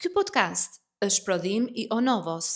Ky podcast është prodhim I Onovos.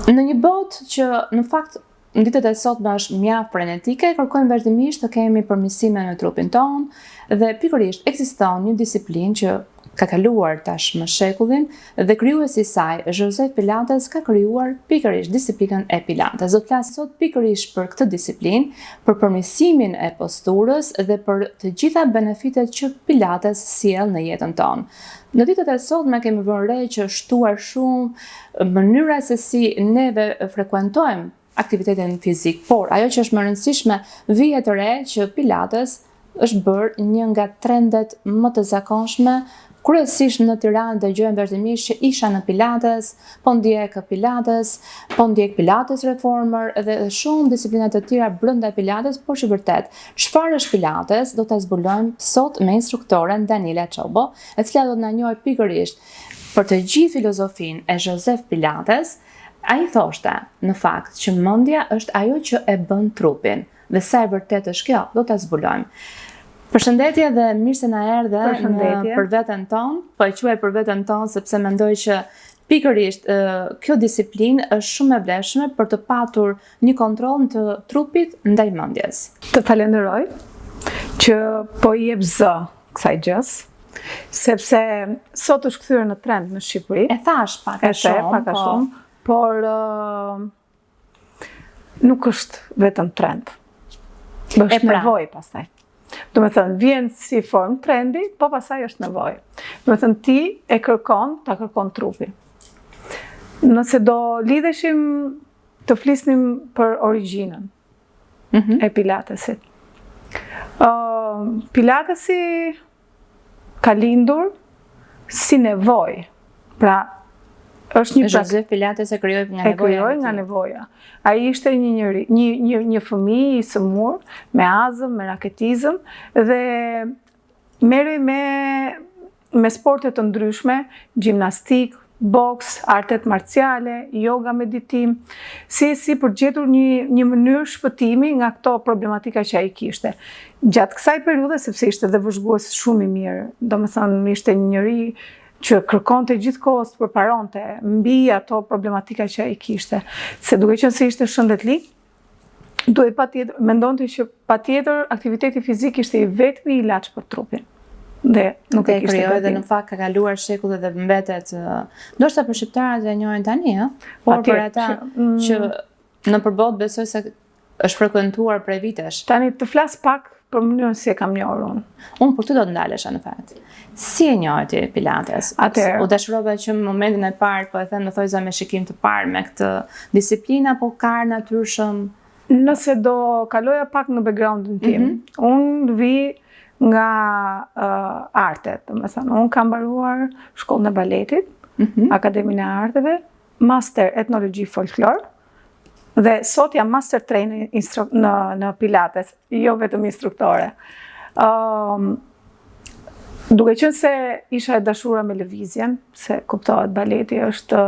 Në një botë që në fakt në ditët e sotme është mjaft frenetike, kërkojmë vazhdimisht të kemi përmirësime në trupin tonë dhe pikërisht ekziston një disiplinë që ka kaluar tashmë shekullin dhe krijuesi I saj, Joseph Pilates, ka krijuar pikërisht disiplinën e Pilates. Do të flas sot pikërisht për këtë disiplinë, për përmirësimin e posturës dhe për të gjitha benefitet që Pilates sjell në jetën tonë. Në ditët e sotme kemi vënë re që shtuar shumë mënyra se si neve frekuentojmë aktivitetin fizik, por ajo që është më rëndësishme vije të re që Pilates është bërë një nga trendet më të zakonshme. Kryesisht në Tiranë dëgjojmë vazhdimisht që isha në Pilates, po ndjek Pilates, po ndjek Pilates Reformer dhe shumë disiplina të tjera brenda Pilates, por që vërtet, çfarë është Pilates, do ta zbulojmë sot me instruktoren Daniela Çobo, e cila do të na njohë pikërisht për të gjithë filozofinë e Joseph Pilates. Ai thoshte, në fakt, që mendja është ajo që e bën trupin, dhe sa e vërtet është kjo, do ta zbulojmë. Përshëndetje dhe mirë se na erdhe për veten tonë, po e quaj për veten tonë sepse mendoj që pikërisht kjo disiplinë është shumë e vlefshme për të patur një kontroll të trupit ndaj mendjes. Të falenderoj që po I jep zë kësaj gjës, sepse sot është kthyer në trend në Shqipëri. E thash pak a shumë, por nuk është vetëm trend. Është nevojë pastaj. Do me thënë, vjen si form trendi, po pasaj është nevojë. Do me thënë, ti e kërkon, ta kërkon trupi. Nëse do lidheshim të flisnim për origjinën e Pilatesit. Pilatesi ka lindur si nevojë. Pra, është Joseph Pilates e krijoi nga nevoja. Ai ishte një fëmijë I sëmur, me azëm, me raketizëm dhe merrej me sporte të ndryshme, gjimnastik, boks, artet marciale, yoga, meditim, si për gjetur një mënyrë shpëtimi nga këto problematika që ai kishte. Gjatë kësaj periudhe, sepse ishte dhe vëzhgues shumë I mirë, domethënë ishte një njeri që kërkonte gjithkohës të përparonte mbi ato problematika që ai kishte. Se duke qenë se ishte shëndetlik, mendonte që patjetër aktiviteti fizik ishte I vetmi ilaç për trupin. Dhe nuk e kishte krijoi dhe në fakt ka kaluar shekull dhe mbetet ndoshta për shqiptarët e njohin tani, por për ata që në përbot besoj se është frekuentuar prej vitesh. Tani të flas pak për mënyrën si e kam njohur unë. Unë për ty do të ndalesha në fakt. Si e njohë ti Pilates? U dashurova që në momentin e parë, po e them në thojza me shikim të parë me këtë disiplinë apo ka natyrshëm? Nëse do kaloja pak në backgroundin tim, unë vi nga artet, domethënë unë kam mbaruar shkollën e baletit, Akademinë e Arteve, master etnologji folklor. Dhe sot jam master trainer në Pilates, jo vetëm instruktore. Duke qenë se isha e dashura me lëvizjen, se kuptohet baleti është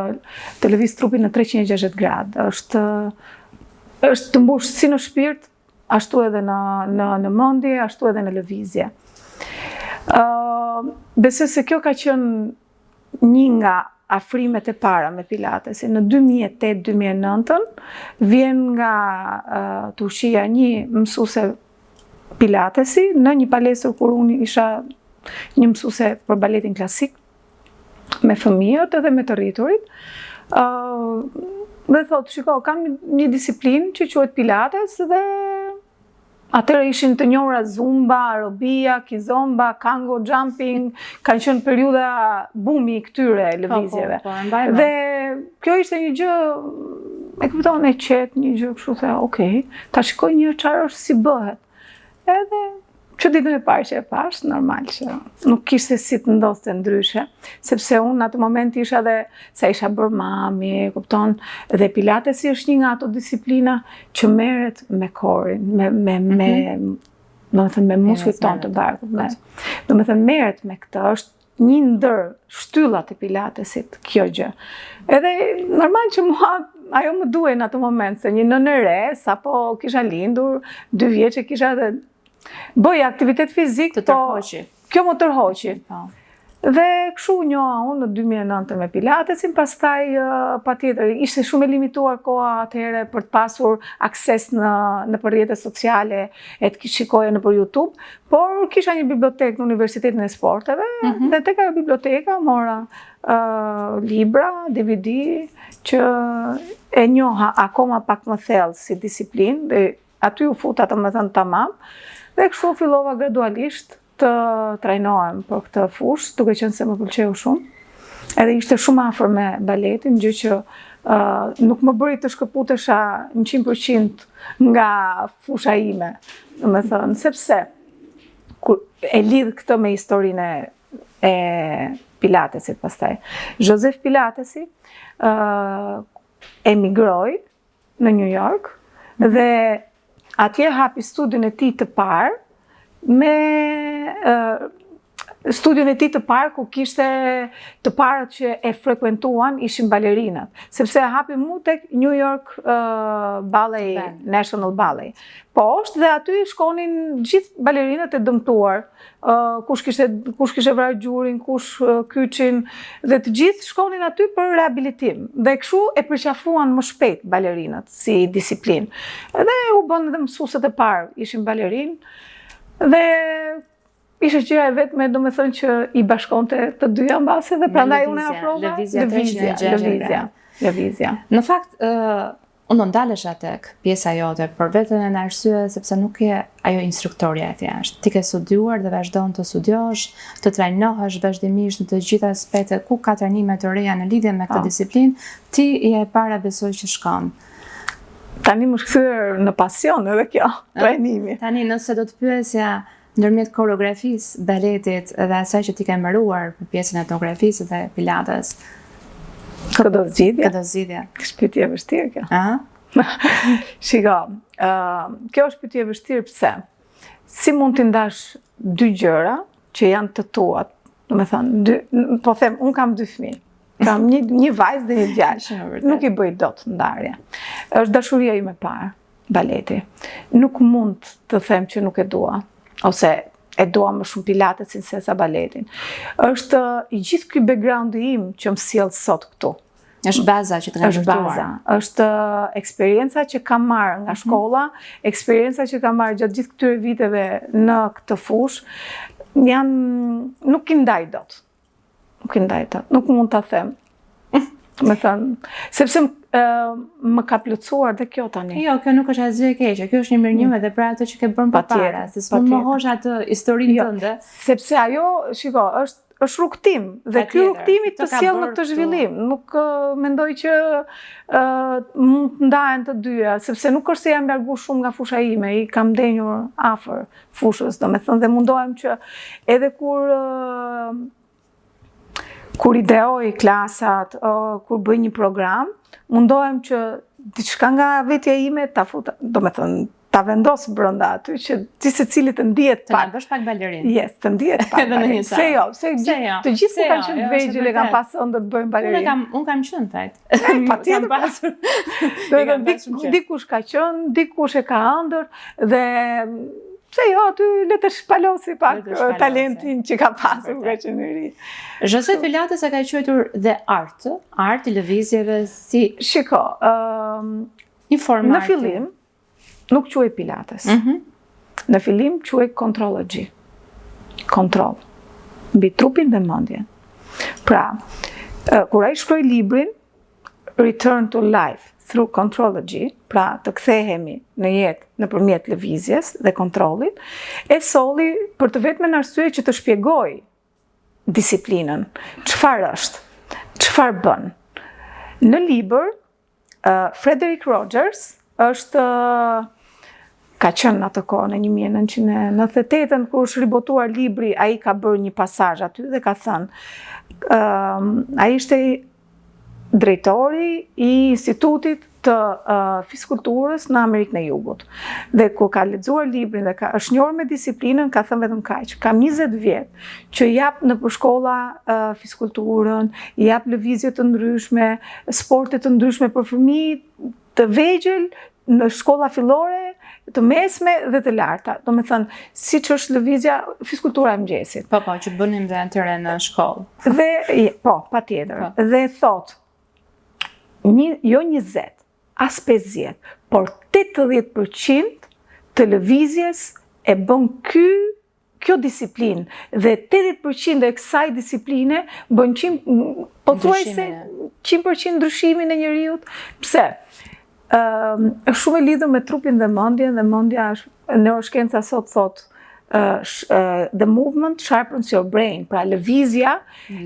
të lëviz trupin në 360 gradë, është të mbush si në shpirt, ashtu edhe në mendje, ashtu edhe në lëvizje. Besoj se kjo ka qenë një nga afrimet e para me Pilatesin. Në 2008-2009 vjen nga Turqia një mësuese Pilatesi në një palestër kur unë isha një mësuese për baletin klasik me fëmijët edhe me të rriturit. Dhe thotë, shiko, kam një disiplinë që quhet Pilates dhe atëherë ishin të njohura zumba, aerobia, kizomba, kango, jumping, kanë qenë periudha bumi I këtyre lëvizjeve. Dhe kjo ishte një gjë, e kupton e qetë, një gjë kështu the, okay, ta shikoj një çfarë është si bëhet. Edhe që ditën e parë që e pash, normal që nuk kishte si të ndodhte ndryshe, sepse unë në atë moment isha dhe sa isha bërë mami, kupton, dhe Pilatesi është një nga ato disiplina që merret me korin, me muskujt tonë të barkut. Domethënë merret me këtë, është një ndër shtyllat e Pilatesit kjo gjë. Edhe normal që mua ajo më duhej në atë moment, se një nënë e re, sapo kisha lindur, 2 vjeçe kisha dhe Bëj aktivitet fizik, Të tërhoqi. Kjo më tërhoqi. Po. Dhe kështu njoha unë në 2009 me Pilatesin, pastaj patjetër ishte shumë e limituar koha atëherë për të pasur akses në rrjetet sociale e të shikoje nëpër YouTube, por kisha një bibliotekë në Universitetin e Sporteve dhe tek ajo biblioteka mora libra, DVD që e njoha akoma pak më thellë si disiplinë dhe aty u futa domethënë tamam dhe kështu fillova gradualisht të trajnohem për këtë fushë, duke qenë se më pëlqeu shumë. Edhe ishte shumë afër me baletin, gjë që nuk më bëri të shkëputesha 100% nga fusha ime, domethënë, sepse kur e lidh këtë me historinë e Pilatesit pastaj. Joseph Pilatesi emigroi në New York dhe atje hapi studion e tij të parë me studion e tij të parë ku kishte të parët që e frekuentuan ishin balerinat, sepse hapi mu tek New York Ballet, National Ballet. Poshtë dhe aty shkonin gjithë balerinat e dëmtuar, kush kishte vrarë gjurin, kush kyçin, dhe të gjithë shkonin aty për rehabilitim. Dhe kështu e përqafuan më shpejt balerinat si disiplinë. Dhe u bën edhe mësueset e parë ishin balerinë. Dhe ishte gjëja e vetme, domethënë që i bashkonte të dyja mbase dhe prandaj unë afrova lëvizja. Në fakt, unë ndalesha tek pjesa jote për vetën e në arsye sepse nuk je ajo instruktorja e thjeshtë. Ti ke studiuar dhe vazhdon të studiosh, të trajnohesh vazhdimisht në të gjitha aspektet ku ka trajnime të reja në lidhje me këtë disiplinë, ti je para besoj që shkon. Tani më shkthyer në pasion edhe kjo, trajnimi. Tani nëse do të pyesja ndërmjet koreografisë, baletit dhe asaj që ti ke mbaruar për pjesën e etnografisë dhe pilates. Këtë do zgjidhja? Këtë zgjidhja. Është pyetje e vështirë kjo. Shiko, kjo është pyetje e vështirë pse? Si mund t'i ndash dy gjëra që janë të tuat? Domethënë, po them, unë kam 2 fëmijë. Kam një vajzë dhe një djalë. Nuk i bëj dot ndarje. Është dashuria ime e parë, baleti. Nuk mund të them që nuk e dua, ose e dua më shumë pilatesin se sa baletin. Është i gjithë ky background-i im që më sjell sot këtu. Është baza që të nga vërtuar. Është eksperienca që kam marrë nga shkolla, eksperienca që kam marrë gjatë gjithë këtyre viteve në këtë fushë, nuk i ndaj dot. Nuk mund ta them. Me thënë, sepse më ka plotësuar dhe kjo tani. Jo, kjo nuk është asgjë e keqe, kjo është një mirënjohje edhe për atë që ke bërë përpara, se s'mund të mohosh atë historinë tënde. Sepse ajo, shiko, është rrugtim dhe ky rrugtimi të sjell në këtë zhvillim. Nuk mendoj që mund të ndahen të dyja, sepse nuk është se jam largu shumë nga fusha ime, i kam ndenjur afër fushës, domethënë, dhe mundohem që edhe kur ideoj klasat, kur bëj një program, mundohem që diçka nga vetja ime ta futa, domethënë ta vendos brenda aty që ti secili të ndihet pak. Të bësh pak balerin. Yes, të ndihet pak. Edhe në një Se jo, të gjithë ku kanë qenë vegjël e kanë pasur të bëjnë balerin. Unë kam qenë fakt. Patjetër. Dikush ka qenë, dikush e ka ëndër dhe se jo, aty le të shpalosi pak talentin që ka pasur nga qenë i ri. Joseph Pilates e ka quajtur dhe art i lëvizjeve si... Shiko, në fillim nuk quaj Pilates. Në fillim quaj contrology. Kontroll. Mbi trupin dhe mendjen. Pra, kur ai shkroi librin Return to Life through Contrology, pra të kthehemi në jetë nëpërmjet lëvizjes dhe kontrollit, e solli për të vetmen arsye që të shpjegoj disiplinën, çfarë është, çfarë bën. Në libër, Frederick Rogers ka qenë atë kohë në 1998, kur është ribotuar libri, ai ka bërë një pasazh aty dhe ka thënë, ai ishte drejtori i institutit të fiskulturës në Amerikën e Jugut. Dhe kur ka lexuar librin dhe është njohur me disiplinën, ka thënë vetëm kaq. Kam 20 vjet që jap nëpër shkolla fiskulturën, jap lëvizje të ndryshme, sporte të ndryshme për fëmijë të vegjël në shkolla fillore të mesme dhe të larta. Do me thënë, si që është lëvizja fiskultura e mëngjesit. Po, që bënim dhe atyre në shkollë. Dhe, po, pa tjetër. Dhe thot, jo 20, as 50, por 80% të lëvizjes e bën kjo disiplinë dhe 80% e kësaj disipline bën 100% ndryshimin e njeriut. Pse? Është shumë e lidhur me trupin dhe mendjen, dhe mendja është neuroshkenca sot thot the movement sharpens your brain, pra lëvizja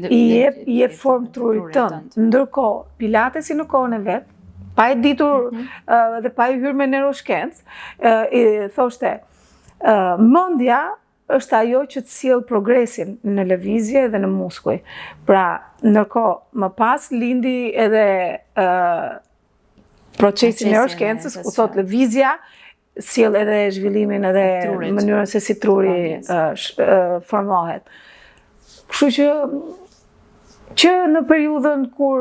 i jep formë trurit tënd. Ndërkohë, pilatesi në kohën e vet, pa e ditur dhe pa e hyrë me neuroshkencë, thoshte mendja është ajo që të sjell progresin në lëvizje dhe në muskuj. Pra, ndërkohë, më pas lindi edhe procesi neuroshkencës, ku thot lëvizja sjell edhe zhvillimin edhe mënyrën se si truri formohet. Kështu që në periudhën kur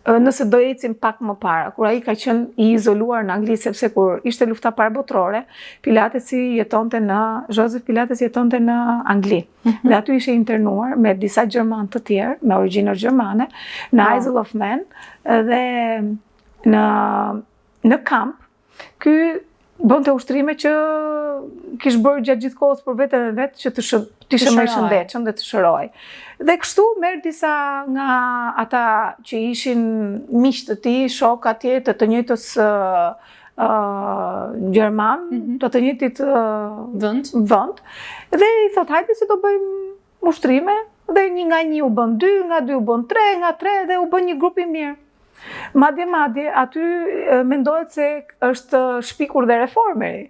nëse do ecim pak më para, kur ai ka qenë i izoluar në Angli, sepse kur ishte lufta parë botërore, Joseph Pilates jetonte në Angli. Dhe aty ishte internuar me disa gjerman të tjerë, me origjinë gjermane, në Isle of Man, dhe në kamp, ky bënte ushtrime që kishte bërë gjatë gjithë kohës për veten e vet që të ishte më i shëndetshëm dhe të shëroj. Dhe kështu merr disa nga ata që ishin miq të tij, shok atje të njëjtës gjerman, të njëjtit vend, dhe i thot hajde se do bëjmë ushtrime, dhe një nga një u bën 2, nga 2 u bën 3, nga 3 dhe u bën një grup i mirë. Madje, aty mendohet se është shpikur dhe reformeri.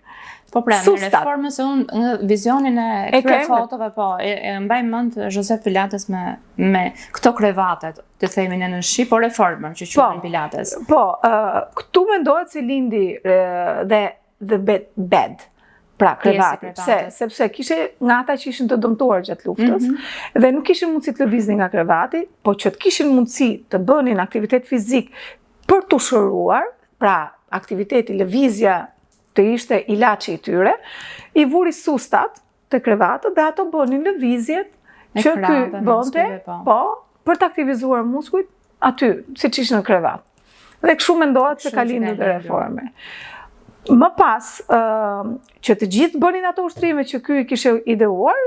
Po pra, në reformës unë në vizionin e këtyre fotove, po, e mbaj mend Joseph Pilates me këto krevatet, të themi në Shqip, po reformën që quhen Pilates. Po, këtu mendohet se lindi dhe bed, pra krevati. Sepse kishe nga ata që ishin të dëmtuar gjatë luftës, dhe nuk kishin mundësi të lëviznin nga krevati, po që të kishin mundësi të bënin aktivitet fizik për të shëruar, pra aktiviteti, lëvizja të ishte ilaçi i tyre, i vuri sustat të krevatët dhe ato bënin lëvizjet që ky bënte, po, për të aktivizuar muskujt aty, siç ishte në krevat. Dhe kështu mendohet se ka lindur dhe reforme. Më pas, që të gjithë bënin ato ushtrime që ky kishte ideuar,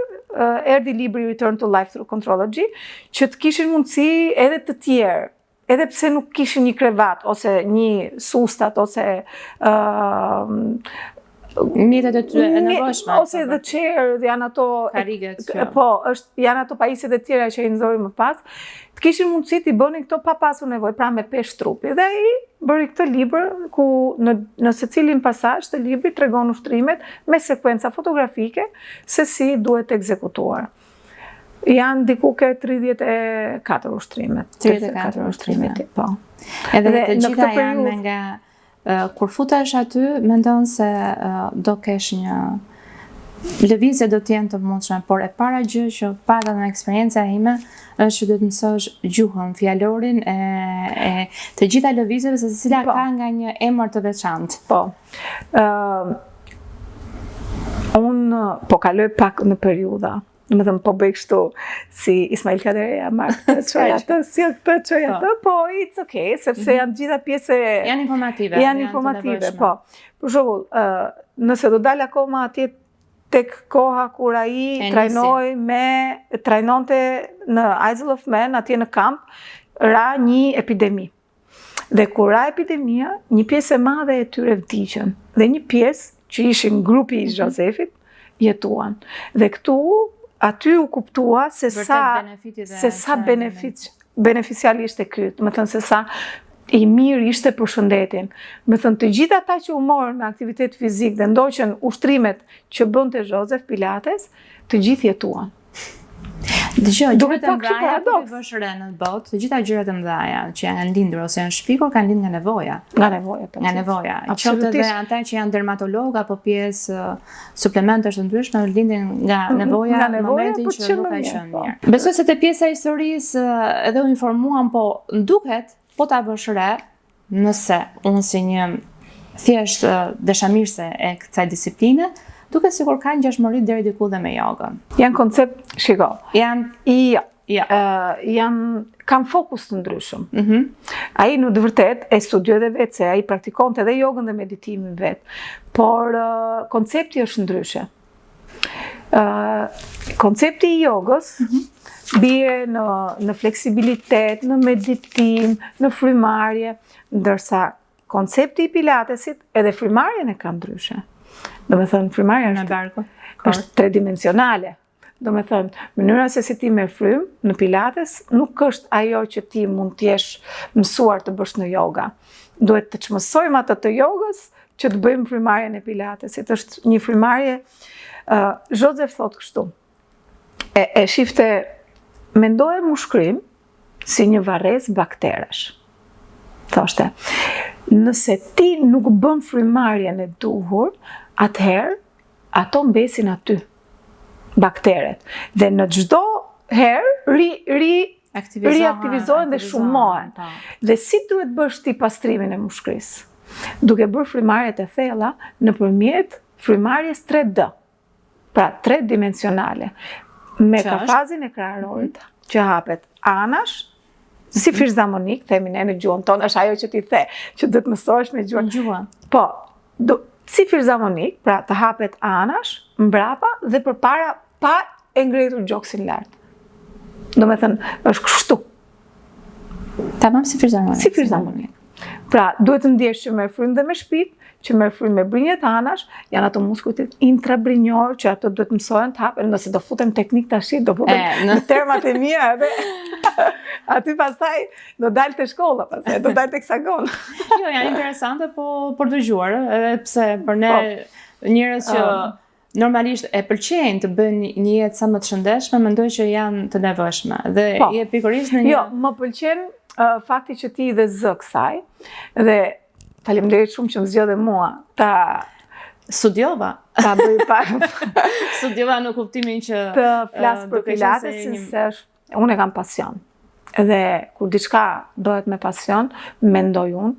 erdhi libri Return to Life Through Contrology, që të kishin mundësi edhe të tjerë, edhe pse nuk kishin një krevat, ose një sustat, ose mjetet e nevojshme. Ose the chair, janë ato kariget. Po, janë ato pajisjet e tjera që i nxori më pas, të kishin mundësi të bënin këto pa pasur nevojë, pra me peshë trupi. Dhe ai bëri këtë libër ku në secilin pasazh të librit tregon ushtrimet me sekuenca fotografike se si duhet ekzekutuar. Janë diku ke 34 ushtrimet. 34 ushtrimet, po. Edhe të gjitha janë nga kur futesh aty, mendon se do kesh një lëvizje do të jenë të mundshme, por e para gjë që pata në eksperjenca ime është që do të mësosh gjuhën, fjalorin e të gjitha lëvizjeve, se secila ka nga një emër të veçantë. Po. Unë po kaloj pak në periudha. Më thëmë, po bëj kështu si Ismail Kaderia, marrë të qoj atë, po it's okay, sepse janë gjitha pjese... Janë informative. Janë informative, po. Për shembull, nëse do dal akoma atje tek koha kur ai trajnonte në Isle of Man, atje në kamp, ra një epidemi. Dhe kur ra epidemia, një pjesë e madhe e tyre vdiqën. Dhe një pjesë që ishin grupi i Josephit, jetuan. Dhe këtu aty u kuptua se sa beneficial ishte ky, do të thënë se sa i mirë ishte për shëndetin. Do të thënë të gjithë ata që u morën me aktivitet fizik dhe ndoqën ushtrimet që bënte Joseph Pilates, të gjithë jetuan. Dëgjoj, gjërat e mëdha që bësh re në botë, të gjitha gjërat e mëdha që janë lindur ose janë shpikur kanë lindur nga nevoja. Nga nevoja, po. Nga nevoja. Qoftë edhe ata që janë dermatolog apo pjesë suplementesh të ndryshme lindin nga nevoja në momentin që nuk ka qenë mirë. Besoj se te pjesa e historisë edhe u informuam, po duket po ta bësh re nëse unë si një thjesht dashamirëse e kësaj disipline, duke sikur ka ngjashmëri deri diku dhe me jogën. Janë koncept, shiko. Kanë fokus të ndryshëm. Ai në të vërtet e studioi dhe vetë se ai praktikonte edhe jogën dhe meditimin vetë, por koncepti është ndryshe. Koncepti I jogës bie në fleksibilitet, në meditim, në frymarrje, ndërsa koncepti I pilatesit edhe frymarrjen e ka ndryshe. Do me thënë, frymarrja është tredimensionale. Do me thënë, mënyra se si ti merr frymë në pilates nuk është ajo që ti mund t'jesh mësuar të bësh në yoga. Duhet të çmësojmë atë të jogës që të bëjmë frymarrjen e pilatesit. Është një frymarrje, Joseph thot kështu, e shifte, mendoje mushkrim si një varrezë bakteresh. Thoshte, nëse ti nuk bën frymarrjen e duhur, atëherë ato mbesin aty, bakteret. Dhe në çdo herë riaktivizohen dhe shumohen. Dhe si duhet bësh ti pastrimin e mushkrisë? Duke bërë frymarrjet e thella nëpërmjet frymarrjes 3D. Pra, 3-dimensionale. Me kafazin e kraharorit që hapet anash, si fish-zamonik, themi ne në gjuhën tonë, është ajo që ti the, që duhet mësohesh me gjuhën. Po, si fish-zamonik, pra të hapet anash, mbrapa dhe përpara pa e ngretur gjoksin lart. Do me thënë, është kështu. Tamam si fish-zamonik. Si fish-zamonik. Pra, duhet të ndjesh që merr frymë dhe me shpik, që merr frymë me brinjet anash, janë ato muskujt intrabrinjor që ato duhet mësohen të hapen, nëse do futem teknik tash, do futem në termat e mia edhe aty pastaj do dalë te shkolla, pastaj do dalë te heksagon. Jo, janë interesante, po për dëgjuar, edhe pse për ne njerëz që normalisht e pëlqejnë të bëjnë një jetë sa më të shëndetshme, mendoj që janë të nevojshme. Dhe je pikërisht në një... Jo, më pëlqen fakti që ti dhe zë kësaj, dhe faleminderit shumë që më zgjodhe mua ta studiova. Ta bëj parë. Studiova në kuptimin që të flas për pilatesin, se unë e kam pasion. Dhe kur diçka bëhet me pasion, mendoj unë,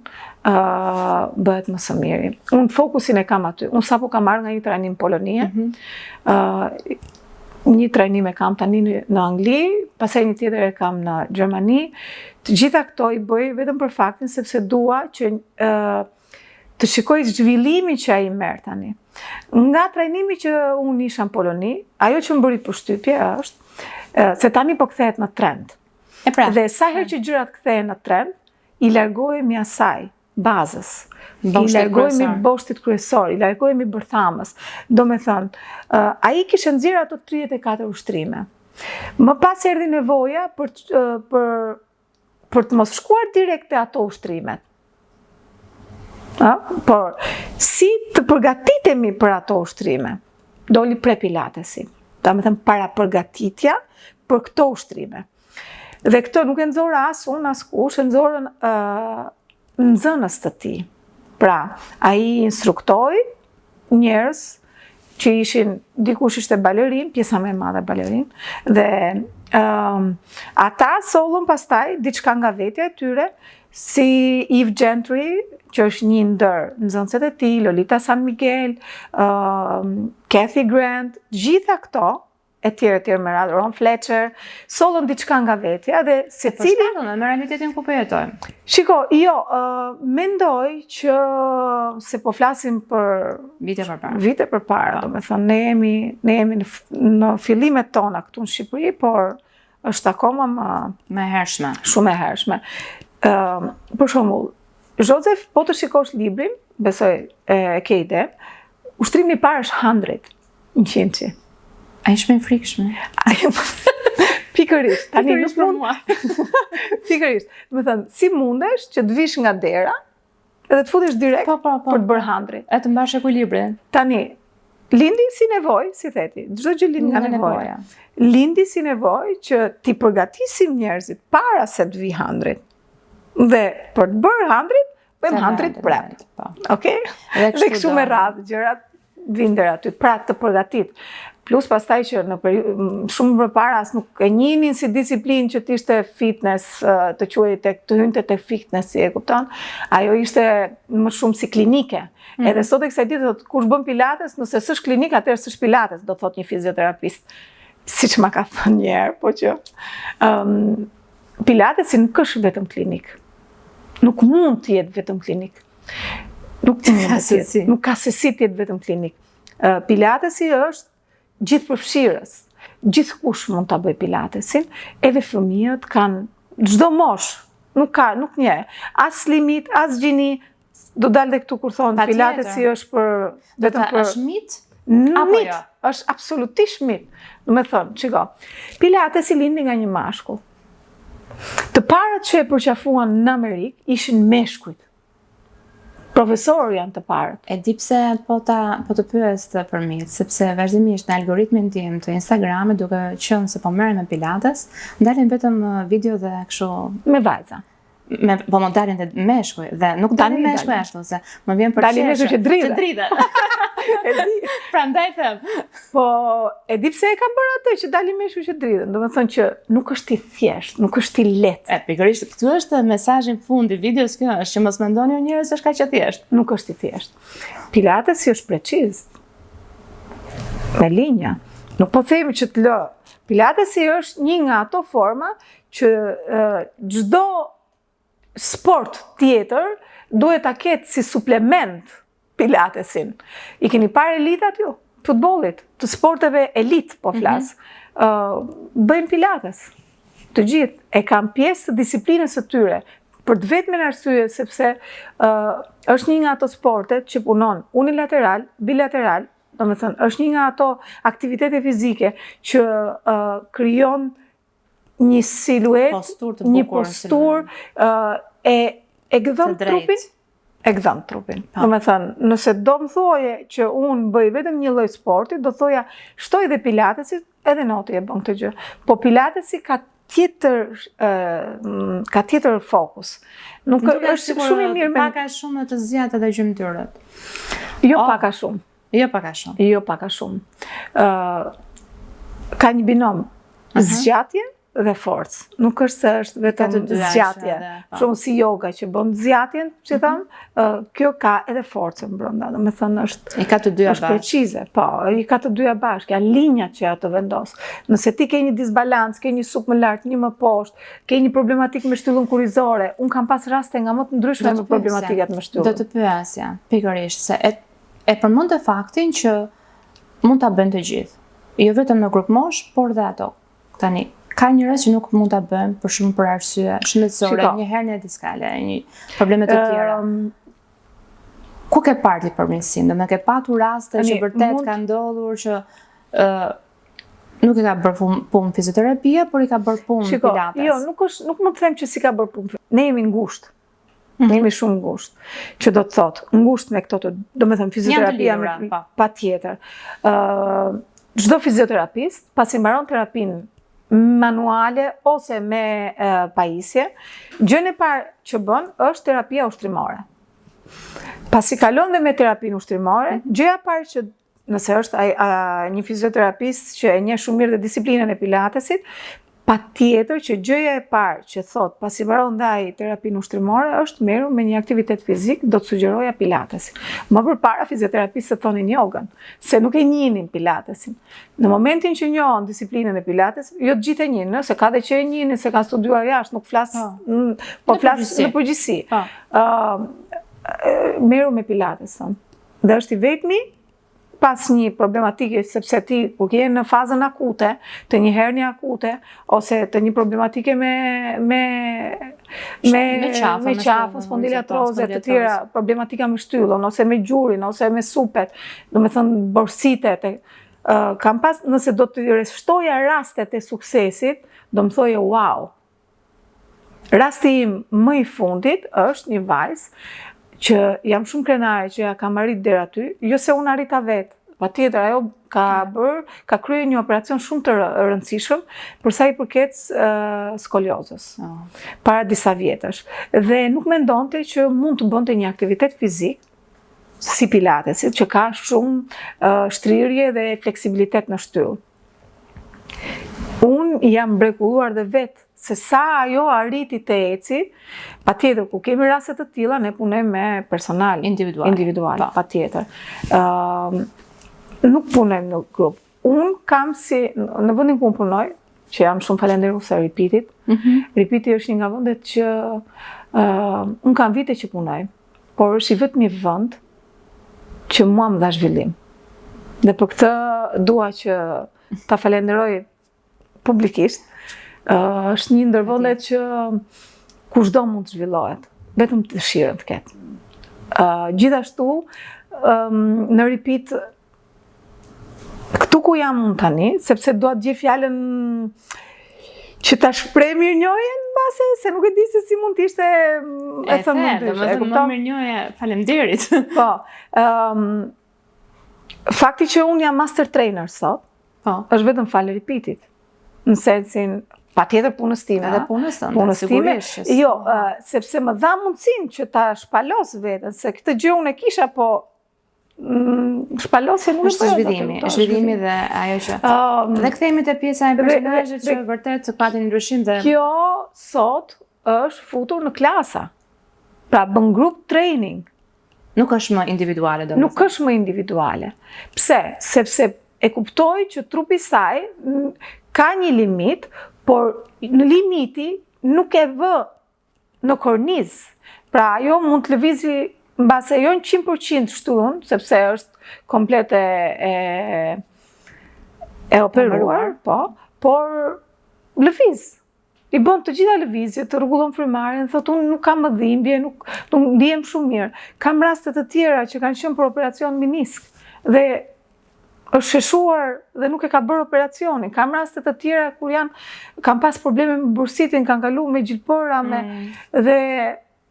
bëhet më së miri. Unë fokusin e kam aty. Unë sapo kam marrë nga një trajnim Polonie, një trajnim e kam tani në Angli, pastaj një tjetër e kam në Gjermani. Të gjitha këto I bëj vetëm për faktin sepse dua që të shikoj zhvillimin që ai merr tani. Nga trajnimi që unë isha në Poloni, ajo që më bëri përshtypje është se tani po kthehet në trend. Dhe sa herë që gjërat kthehen në trend, I largohemi asaj bazës. I largohemi boshtit kryesor, I largohemi bërthamës. Do me thënë, ai kishte nxjerrë ato 34 ushtrime. Më pas erdhi nevoja për të mos shkuar direkt te ato ushtrimet. Por si të përgatitemi për ato ushtrime? Doli pre-pilatesi. Do me thënë para përgatitja për këto ushtrime. Dhe këto nuk e nxora as unë as kush, e nxorën nxënës të tij. Pra, ai instruktoi njerëz që ishin, dikush ishte balerin, pjesa më e madhe balerin, dhe ata sollën pastaj diçka nga vetja e tyre, si Eve Gentry, që është një ndër nxënësit e tij, Lolita San Miguel, Kathy Grant, gjitha këto, e tjerë me radhë, Ron Fletcher, sollën diçka nga vetja dhe secili në realitetin ku po jetojmë. Shiko, jo, mendoj që se po flasim për vite përpara, do me thënë, ne jemi në fillimet tona këtu në Shqipëri, por është akoma më hershme. Shumë e hershme. Për shembull, Joseph, po të shikosh librin, besoj e ke ide, ushtrimi I parë është 100. A I shme frikshme? Pikërisht. Pikërisht për mua. Pikërisht. Me thënë, si mundesh që të vish nga dera edhe të futesh direkt për të bërë 100. E të mbash ekuilibrin. Tani, lindi si nevojë, si theti, çdo gjë lind nga nevoja. Lindi si nevojë që ti përgatisim njerëzit para se të vi 100. Dhe për të bërë 100, bëjmë 100 prep. Okej? Dhe kështu me radhë gjërat vinë deri aty, pra të përgatit. Plus pastaj që në shumë përpara as nuk e njihnin si disiplinë që të ishte fitness, të hynte tek fitness, e kupton? Ajo ishte më shumë si klinike. Edhe sot e kësaj dite thotë kush bën pilates, nëse s'është klinik, atëherë s'është pilates, do thotë një fizioterapist. Siç ma ka thënë një herë, po që pilatesi nuk është vetëm klinik. Nuk mund të jetë vetëm klinik. Nuk ka sesi të jetë vetëm klinik. Pilatesi është gjithë përfshirës. Gjithkush mund ta bëj pilatesin, edhe fëmijët kanë çdo moshë. Nuk nje. As limit, as gjini. Do dalë dhe këtu kur thonë pilatesi është për vetëm për është mit? Mit, është absolutisht mit. Do me thonë, çiko. Pilatesi lindi nga një mashkull. Të parët që e përqafuan në Amerikë ishin meshkujt. Profesorë janë të parët. E di pse po të pyes të përmit, sepse vazhdimisht në algoritmin tim të Instagramit, duke qenë se po merrem me pilates, ndalen vetëm video dhe kështu me vajza. Po më dalin dhe meshkuj, dhe nuk dalin meshkuj ashtu, se më vjen për dalin meshkuj që dridhen. Prandaj them. Po, e di pse e kam bërë atë që dalin meshkuj që dridhen, do me thonë që nuk është i thjesht, nuk është i lehtë. Pikërisht, këtu është mesazhi fund i videos kjo, është që mos mendoni ju njerëz se është kaq e thjesht. Nuk është i thjesht. Pilatesi është preciz. Me linja. Nuk po themi që të lë. Pilatesi është një nga ato forma që çdo sport tjetër duhet ta ketë si suplement pilatesin. I keni parë elitat ju? Futbollit, të sporteve elit po flas. Bëjnë pilates. Të gjithë e kanë pjesë të disiplinës së tyre. Për të vetmen arsye sepse është një nga ato sportet që punon unilateral, bilateral, domethënë është një nga ato aktivitete fizike që krijon një siluet, një postur, e gëdhëm trupin. E gëdhëm trupin. Do me thënë, nëse do më thoje që unë bëj vetëm një lloj sporti, do thoja, shtoj dhe pilatesit, edhe noti e bën këtë gjë. Po pilatesi ka tjetër fokus. Nuk është shumë i mirë me... Paka shumë të zjatë edhe gjymtyrët. Jo paka shumë. Jo paka shumë. Jo paka shumë. Ka një binom, zgjatje dhe forcë. Nuk është se është vetëm zgjatje. Shumë si yoga që bën zgjatjen, që thamë, kjo ka edhe forcën brenda. Do me thënë është... I ka të dyja bashkë. Është precize, po, i ka të dyja bashkë. Janë linjat që ato vendos. Nëse ti ke një disbalancë, ke një suk më lart, një më poshtë, ke një problematik me shtyllën kurrizore, unë kam pas raste nga më të ndryshme me problematikat me shtyllën. Do të pyesja, pikërisht, se e përmend faktin që mund ta bëjnë të gjithë. Jo vetëm në grup mosh, por dhe ato. Tani, ka njerëz që nuk mund ta bëjnë për shumë për arsye shëndetësore, një hernia diskale, një probleme të tjera. Ku ke parë ti përmirësim? Do të ke patur raste që vërtet ka ndodhur që nuk e ka bërë punë fizioterapia, por i ka bërë punë pilates. Jo, nuk më të them që si ka bërë punë. Ne jemi ngushtë. Ne jemi shumë ngushtë. Që do të thotë, ngushtë me këto të, do me thëmë fizioterapia patjetër. Çdo fizioterapist, pasi mbaron terapinë manuale ose me pajisje, gjën e parë që bën është terapia ushtrimore. Pasi kalon dhe me terapinë ushtrimore, gjëja e parë që nëse është një fizioterapist që e njeh shumë mirë dhe disiplinën e pilatesit, patjetër që gjëja e parë që thot pasi mbaron dhe ai terapinë ushtrimore është merru me një aktivitet fizik, do të sugjeroja pilatesin. Më përpara fizioterapistët thonin jogën, se nuk e njihnin pilatesin. Në momentin që njohën disiplinën e pilates, jo të gjithë e njihnin, se ka dhe që e njihnin, se kanë studiuar jashtë, nuk flas, po flas në përgjithësi. Merru me pilates, dhe është i vetmi pas një problematike, sepse ti kur je në fazën akute, të një hernie akute, ose të një problematike me qafën, spondilatroze, të tjera, problematika me shtyllën, ose me gjurin, ose me supet, do me thënë borsitet, kam pas, nëse do të rreshtoja rastet e suksesit, do më thoje wow. Rasti im më i fundit është një vajzë që jam shumë krenare që ja kam arrit deri aty, jo se unë arrita vetë, patjetër ajo ka kryer një operacion shumë të rëndësishëm për sa i përket skoliozës, para disa vjetësh. Dhe nuk mendonte që mund të bënte një aktivitet fizik, si pilatesit, që ka shumë shtrirje dhe fleksibilitet në shtyllë. Unë jam mrekulluar dhe vetë se sa ajo arriti të eci, patjetër ku kemi raste të tilla ne punojmë me personal individual, patjetër. Nuk punojmë në grup. Unë kam në vendin ku unë punoj, që jam shumë falenderuese Repeatit. Repeati është një nga vendet që unë kam vite që punoj, por është i vetmi vend që mua më dha zhvillim. Dhe për këtë dua që ta falenderoj publikisht. Është një ndër vendet që kushdo mund të zhvillohet, vetëm dëshirën të ketë. Gjithashtu, në Repeat, këtu ku jam unë tani, sepse dua të gjej fjalën që ta shpreh mirënjohjen, mbase se nuk e di se si mund të ishte e thënë më ndryshe. E kupton mirënjohje, faleminderit. Po. Fakti që unë jam master trainer sot, është vetëm falë Repeatit. Në sensin patjetër punës time. Edhe punës tënde, sigurisht. Jo, sepse më dha mundësinë që ta shpalos veten, se këtë gjë unë e kisha, po shpalosja nuk është zhvillimi dhe ajo që dhe kthehemi te pjesa e personazhit që vërtet pati një ndryshim dhe kjo sot është futur në klasa. Pra bën grup training. Nuk është më individuale domethënë. Nuk është më individuale. Pse? Sepse e kuptoj që trupi i saj ka një limit, por në limiti nuk e vë në kornizë. Pra ajo mund të lëvizi mbase jo në 100% shtullën, sepse është komplet e operuar, po, por lëviz. I bën të gjitha lëvizjet, të rregullon frymarrjen, thotë unë nuk kam më dhimbje, nuk ndihem shumë mirë. Kam raste të tjera që kanë qenë për operacion menisk dhe është sheshuar dhe nuk e ka bërë operacionin. Kam raste të tjera kur kanë pas probleme me bursitin, kanë kaluar me gjilpëra, dhe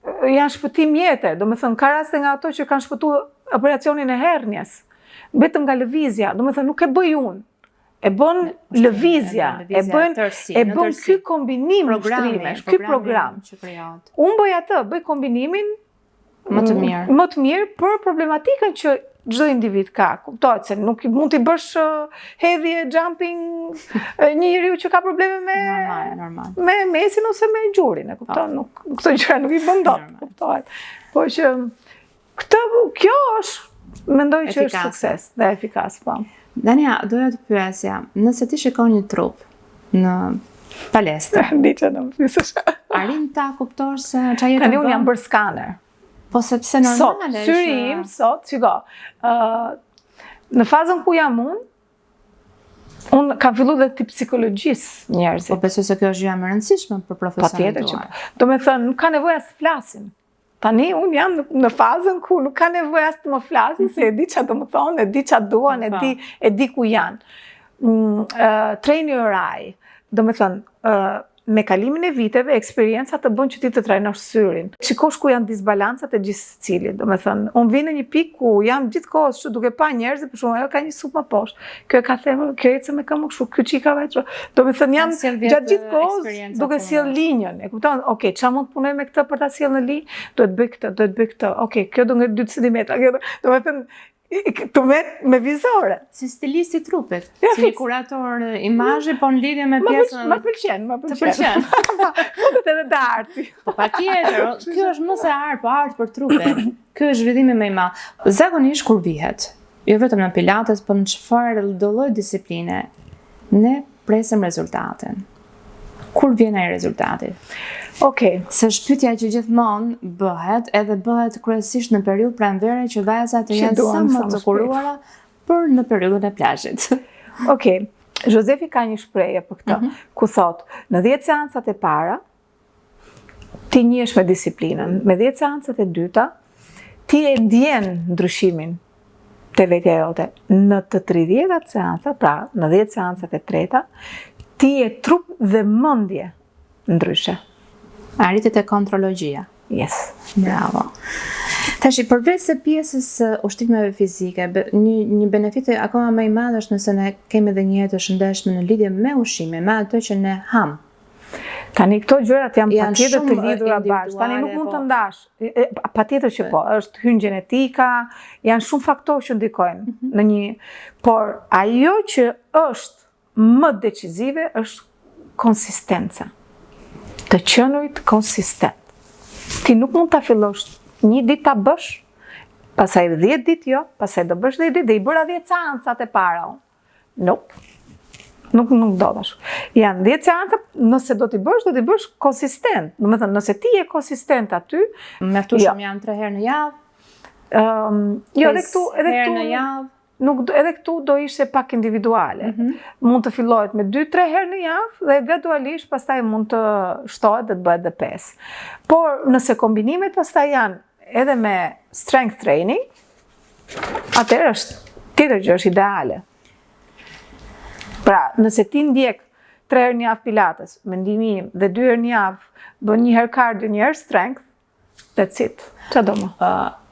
janë shpëtim jete. Do me thënë, ka raste nga ato që kanë shpëtuar operacionin e hernjes, vetëm nga lëvizja. Do me thënë, nuk e bëj unë. E bën lëvizja, e bën ky kombinim ushtrimesh, ky program. Unë bëj atë, bëj kombinimin më të mirë për problematikën që çdo individ ka. Kuptohet se nuk mund t'i bësh hedhje, jumping një njeriu që ka probleme me mesin ose me gjurin, e kupton? Nuk këto gjëra nuk i bën dot, kuptohet. Po që kjo është, mendoj që është sukses dhe efikas, po. Dania, doja të pyesja, nëse ti shikon një trup në palestër, arrin ta kuptosh se çfarë tani unë jam bërë skaner. Po sepse normale është. Syri im sot, shiko, në fazën ku jam unë kam filluar dhe ti psikologjisë njerëzit. Po besoj se kjo është gjë e rëndësishme për profesionin tuaj. Do me thënë, nuk ka nevojë as të flasim. Tani unë jam në fazën ku nuk ka nevojë as të më flasin, se e di çfarë do më thonë, e di çfarë duan, e di ku janë. Train your eye, do me thënë, me kalimin e viteve, eksperienca të bën që ti të trajnosh syrin. Shikosh ku janë disbalancat e gjithë cilit. Do me thënë, unë vinë në një pikë ku jam gjithkohës që duke pa njerëz, për shumë ajo ka një supë më poshtë, kjo e ka themër, kjo ecë me këmbë kështu, kjo çika vetë. Do me thënë, jam gjatë gjithkohës duke sjell linjën. E kupton? Okej, çfarë mund të punoj me këtë për ta sjellë në linjë? Duhet bëj këtë. Okej, kjo do ngjet 2 cm. Do me thënë, të me vizore. Si stilist i trupit, si një kurator imazhi, po në lidhje me pjesën... Më pëlqen. Të pëlqen. Fundet edhe të arti. Po patjetër, kjo është mos e art, po art për trupin. Ky është zhvillimi më i madh. Zakonisht kur vihet, jo vetëm në pilates, po në çfarë lloj disipline, ne presim rezultatin. Kur vjen ai rezultati? Okej. Se shpytja që gjithmonë bëhet, edhe bëhet kryesisht në periudhë pranvere që vajzat të jenë sa më të kuruara për në periudhën e plazhit. Okej. Josefi ka një shprehje për këtë, ku thotë, në 10 seancat e para ti njihesh me disiplinën, me 10 seancat e dyta ti e ndjen ndryshimin te vetja jote. Në të 30 seanca, pra në 10 seancat e treta, ti e trup dhe mendje ndryshe. Arritet e kontrologjia. Yes. Bravo. Tashi, përveç se pjesës ushtrimeve fizike, një benefit akoma më i madh është nëse ne kemi edhe një jetë të shëndetshme në lidhje me ushqimin, me ato që ne ham. Tani këto gjërat janë patjetër të shumë lidhura bashkë. Tani nuk mund të ndash. Patjetër që po, është hyn gjenetika, janë shumë faktorë që ndikojnë në një, por ajo që është më decizive është konsistenca. Të qenurit konsistent. Ti nuk mund ta fillosh një ditë ta bësh, pastaj 10 ditë jo, pastaj do bësh 10 ditë dhe i bëra 10 seancat e para. Nope. Nuk do ashtu. Janë 10 seanca, nëse do t'i bësh konsistent. Do të thënë, nëse ti je konsistent aty, mjaftueshëm janë 3 herë në javë. Jo, edhe këtu në javë. Edhe këtu do ishte pak individuale. Mund të fillohet me 2-3 herë në javë dhe gradualisht pastaj mund të shtohet dhe të bëhet dhe 5. Por nëse kombinimet pastaj janë edhe me strength training, atëherë është tjetër gjë, është ideale. Pra, nëse ti ndjek 3 herë në javë pilates, mendimi im, dhe 2 herë në javë bën 1 herë cardio, 1 herë strength, that's it. Çfarë do më?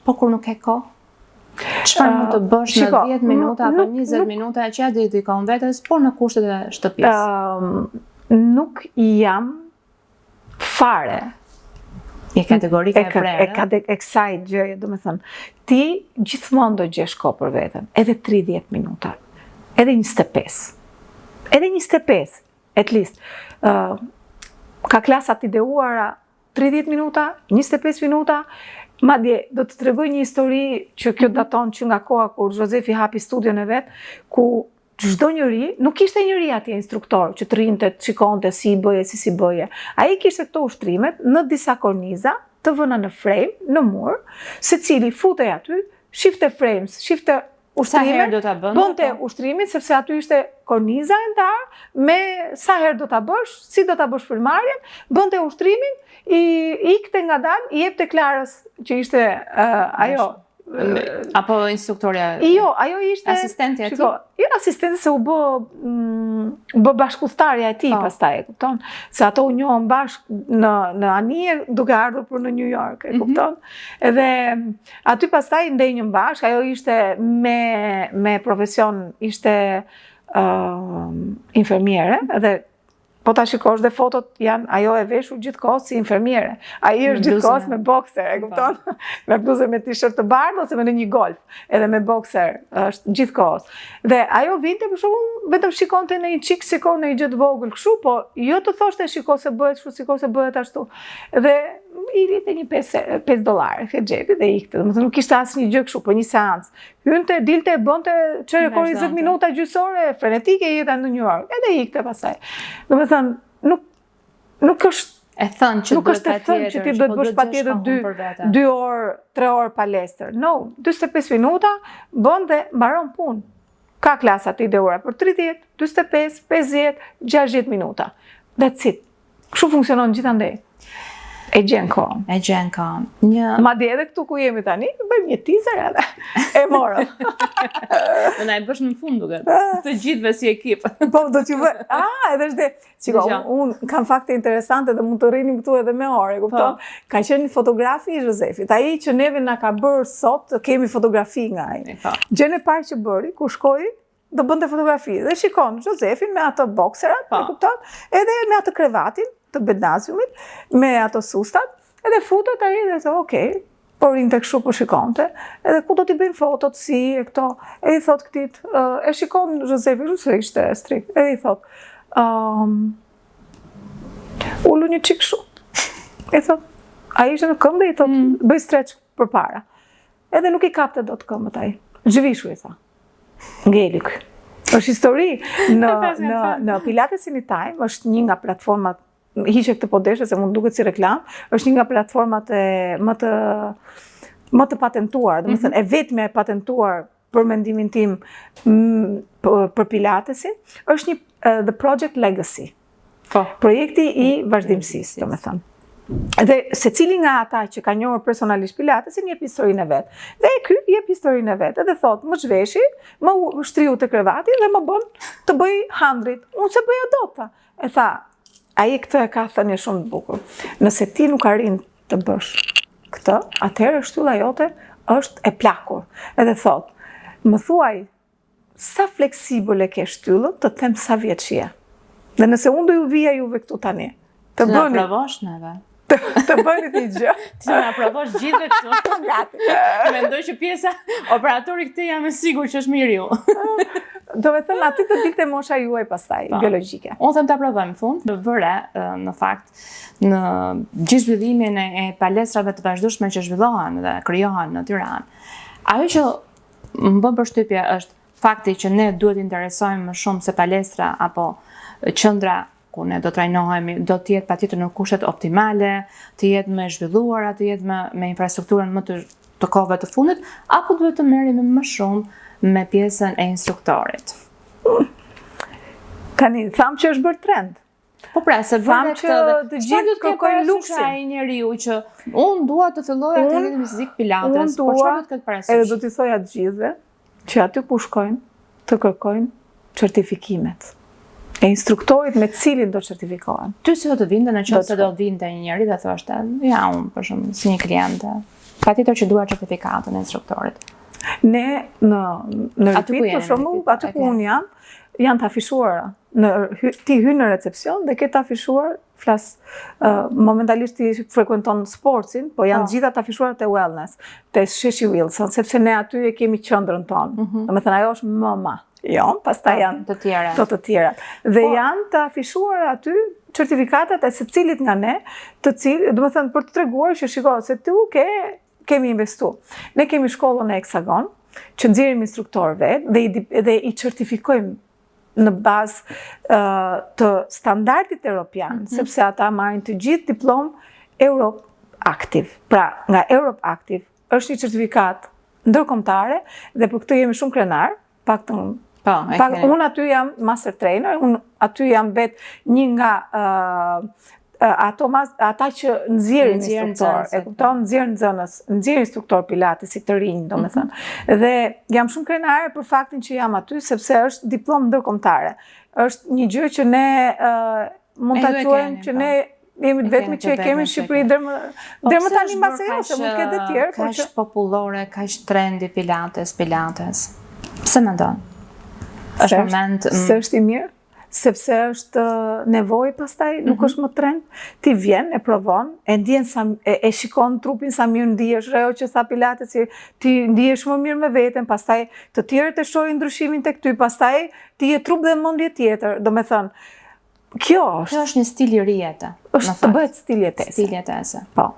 Po kur nuk e kohë? Çfarë mund të bësh në 10 minuta apo 20 minuta që ja dedikon vetes, por në kushtet e shtëpisë? Nuk jam fare. Je kategorike e prerë. E kësaj gjëje, do të thënë, ti gjithmonë do gjesh kohë për veten, edhe 30 minuta, edhe 25. Edhe 25, at least. Ka klasat ideuara 30 minuta, 25 minuta, madje do të tregoj një histori që kjo daton që nga koha kur Josefi hapi studion e vet, ku çdo njeri, nuk ishte njeri atje instruktor që të rinte, të shikonte si i bëje, si bëje. Ai kishte këto ushtrimet në disa korniza, të vëna në frame, në mur, secili futej aty, shifte frames, shifte ushtrimet, bënte ushtrimin, sepse aty ishte korniza e ndarë, me sa herë do ta bësh, si do ta bësh frymëmarrjen, bënte ushtrimin, i ikte nga dalë, i jepte Klarës që ishte ajo. Apo instruktorja? Jo, ajo ishte asistentja e tij. Jo, asistente se u bë bashkëpunëtarja e tij pastaj, e kupton? Se ato u njohën bashkë në anije duke ardhur për në New York, e kupton? Edhe aty pastaj ndenjën bashkë, ajo ishte me profesion, ishte infermiere, edhe po ta shikosh dhe fotot janë, ajo e veshur gjithkohës si infermiere. Ai është gjithkohës me boxer, e kupton? Me bluzë me t-shirt të bardhë ose me në një golf, edhe me boxer, është gjithkohës. Dhe ajo vinte për shkakun vetëm shikonte në një çik, shikon në një gjë të vogël kështu, po jo të thoshte shiko se bëhet kështu, shiko se bëhet ashtu. Dhe i rrite një $5 ke xhepi dhe ikte. Domethënë nuk kishte asnjë gjë kështu, po një seancë. Hynte, dilte, bënte çfarë rekord 20 minuta gjysore, frenetike jeta në New York. Edhe ikte pastaj. Domethënë nuk është e thënë që nuk është e thënë që ti duhet bësh patjetër 2 orë, 3 orë palestër. No, 45 minuta bën dhe mbaron punë. Ka klasat ideura për 30, 45, 50, 60 minuta. That's it. Kështu funksionon gjithandej. E gjen kohën. E gjen kohën. Madje edhe këtu ku jemi tani, bëjmë një teaser edhe. E morëm. Do na e bësh në fund duket. Të gjithëve si ekip. Po do t'ju bëj. Edhe është. Shiko, unë kam fakte interesante dhe mund të rrinim këtu edhe me orë, kupton? Ka qenë fotografi i Josefit. Ai që neve na ka bërë sot, kemi fotografi nga ai. Gjën e parë që bëri, ku shkoi, do bënte fotografi dhe shikon Josefin me ato bokserat, e kupton? Edhe me atë krevatin të bednaziumit, me ato sustat, edhe futet ai dhe thot, "Okej, po rinte kështu po shikonte, edhe ku do t'i bëjnë fotot si e këto." E i thot këtit, e shikon Josefi, se ishte strikt. E i thot, ullu një çik kështu. E thot, ai ishte në këmbë, i thot, bëj stretch përpara. Edhe nuk i kapte dot këmbët ai. Zhvishu i tha. Ngelik. Është histori në Pilates Anytime, është një nga platformat, hiqe këtë podeshe se mund duket si reklam, është një nga platformat më të patentuar, domethënë e vetme e patentuar për mendimin tim për Pilatesin, është një The Project Legacy. Projekti i vazhdimësisë, domethënë. Dhe secili nga ata që ka njohur personalisht Pilatesin jep historinë e vet. Dhe ky jep historinë e vet, edhe thot, më zhveshi, më shtriu te krevati dhe më bën të bëj handrit. Unë se bëja dot tha. E tha, ai këtë e ka thënë shumë të bukur. Nëse ti nuk arrin të bësh këtë, atëherë shtylla jote është e plakur. Edhe thot, më thuaj sa fleksibël e ke shtyllën, të them sa vjeç je. Dhe nëse unë do ju vija juve këtu tani, Të na bëni, provosh neve. të bëni një gjë. Ti na provosh gjithë këtu. Gati. Mendoj që pjesa operatori këtë jam e sigurt që është mirë ju. Do me thënë, aty të dilte mosha juaj pastaj, biologjike. Unë them ta provoj në fund, vëre në fakt në gjithë zhvillimin e palestrave të vazhdueshme që zhvillohen dhe krijohen në Tiranë. Ajo që më bën përshtypje është fakti që ne duhet të interesojmë më shumë se palestra apo qendra ku ne do trajnohemi, do të jetë patjetër në kushtet optimale, të jetë më zhvilluara, të jetë me infrastrukturën më të kohëve të fundit, apo duhet të merremi më shumë me pjesën e instruktorit. Tani, tham që është bërë trend. Po pra, se Tham që të gjithë kërkojnë luksin. Ai njeriu që unë dua të filloj aktivitet fizik pilates, por çfarë do të ketë parasysh? Edhe do t'i thoja të gjithëve që aty ku shkojnë të kërkojnë certifikimet e instruktorit me cilin do certifikohen. Ty si do të vinte në qoftë se do vinte një njeri dhe thoshte, ja unë për shembull si një kliente, patjetër që dua certifikatën e instruktorit. Ne në Ripit, për shembull, aty ku unë jam, janë të afishuara. Ti hyn në recepcion dhe ke të afishuar, momentalisht ti frekuenton sportsin, po janë gjitha të afishuar të wellness, të Sheshi Wilson, sepse ne aty e kemi qendrën tonë. Domethënë ajo është MMA. Jo, pastaj janë të tjera. Dhe janë të afishuar aty certifikatat e secilit nga ne, të cilë, domethënë për të treguar që shiko se tu kemi investu. Ne kemi shkollën e Hexagon, që nxjerrim instruktorë vetë dhe i certifikojmë në bazë të standardit europian, sepse ata marrin të gjithë diplomë Europe Active. Pra, nga Europe Active është një certifikat ndërkombëtare dhe për këtë jemi shumë krenar, unë aty jam master trainer, unë aty jam vetë një nga ata që nxjerrin instruktor, e kupton, nxjerrin instruktor pilates i të rinj, domethënë. Dhe jam shumë krenare për faktin që jam aty sepse është diplomë ndërkombëtare. Është një gjë që ne mund ta quajmë që ne jemi të vetmi që e kemi në Shqipëri deri më tani mbas ajo, se mund të ketë të tjerë, por që popullore, kaq trendi pilates. Pse mendon? Është moment se është i mirë? Sepse është nevojë pastaj, nuk është më trend. Ti vjen, e provon, e shikon trupin sa mirë ndihesh, ajo që tha pilates, ti ndihesh më mirë me veten, pastaj të tjerët e shohin ndryshimin tek ty, pastaj ti je trup dhe mendje tjetër. Domethënë, kjo është një stil i ri jete. Është të bëhet stil jetese. Stil jetese. Po.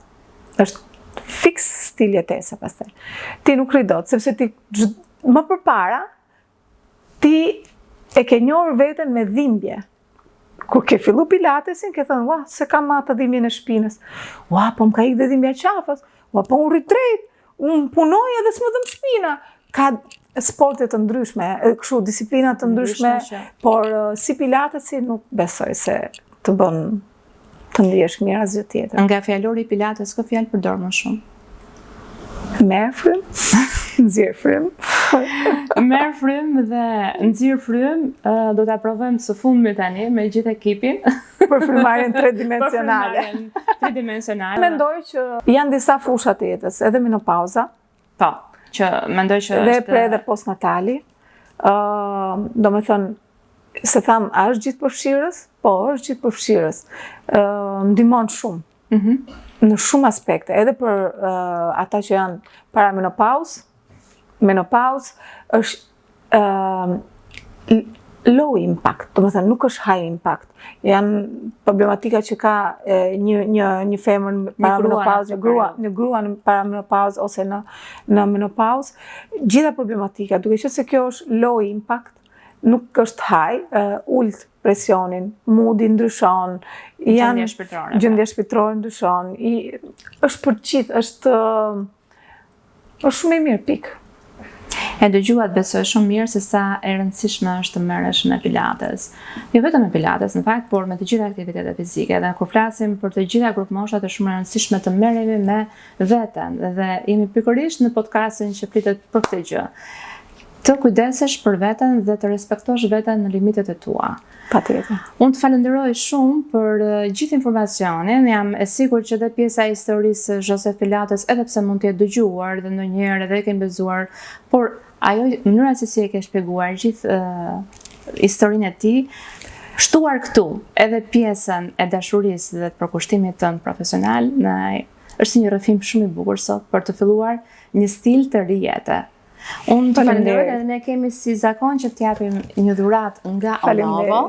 Është fiks stil jetese pastaj. Ti nuk rri dot, sepse ti më përpara ti e ke njohur veten me dhimbje. Kur ke fillu pilatesin, ke thënë, ua, se kam atë dhimbjen e shpinës. Ua, po më ka ikë dhe dhimbja e qafës. Ua, po unë rrit drejt. Unë punoj edhe s'më dhëm shpina. Ka sporte të ndryshme, kështu disiplina të ndryshme, por si pilatesi nuk besoj se të bën të ndihesh mirë asgjë tjetër. Nga fjalori pilates, kë fjalë përdor më shumë? Merr frym, nxjerr frym. Merr frym dhe nxjerr frym, do ta provojmë së fundmi tani me gjithë ekipin. Për frymarrjen tridimensionale. Mendoj që janë disa fusha të jetës, edhe menopauza. Po, që mendoj që dhe pre dhe postnatali. Domethënë, se tham, a është gjithë përfshirës? Po, është gjithë përfshirës. Ndihmon shumë. Në shumë aspekte, edhe për ata që janë para menopauz është low impact, do të thënë nuk është high impact. Janë problematika që ka një femër para menopauz, një grua në para menopauz ose në menopauz, gjitha problematika, duke qenë se kjo është low impact, nuk është high, ult presionin, moodi ndryshon, gjendja shpirtërore ndryshon, është për gjithë, është shumë e mirë, pikë. E dëgjuat besoj shumë mirë se sa e rëndësishme është të merresh me pilates. Jo vetëm me pilates, në fakt, por me të gjitha aktivitetet fizike. Dhe kur flasim për të gjitha grup moshat, është shumë e rëndësishme të merremi me veten. Dhe jemi pikërisht në podcastin që flitet për këtë gjë. Të kujdesesh për veten dhe të respektosh veten në limitet e tua. Patjetër. Unë të falenderoj shumë për gjithë informacionin. Jam e sigurt që dhe pjesa e historisë Joseph Pilates, edhe pse mund të jetë dëgjuar dhe ndonjëherë edhe e ke mbezuar, por ajo mënyra se si e ke shpjeguar gjithë historinë e tij shtuar këtu edhe pjesën e dashurisë dhe të përkushtimit tënd profesional, është një rrëfim shumë i bukur sot për të filluar një stil të ri jete. Unë të falenderoj edhe ne kemi si zakon që t'japim një dhuratë nga Onovo,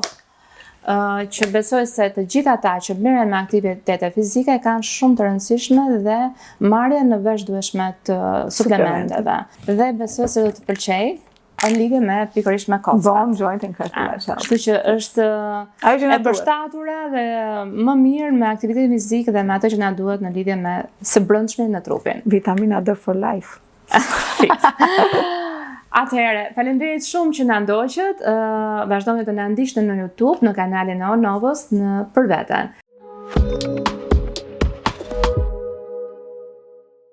që besoj se të gjithë ata që merren me aktivitete fizike kanë shumë të rëndësishme dhe marrjen në vazhdueshme të suplementeve. Dhe besoj se do të pëlqej në lidhje me pikërisht me kockat. Bone joint and cartilage. Kështu që është e përshtatura dhe më mirë me aktivitet fizik dhe me atë që na duhet në lidhje me së brendshmin në trupin. Vitamina D for life. Atëherë, faleminderit shumë që na ndoqët. Vazhdoni të na ndiqni në YouTube, në kanalin e Onovos, për veten.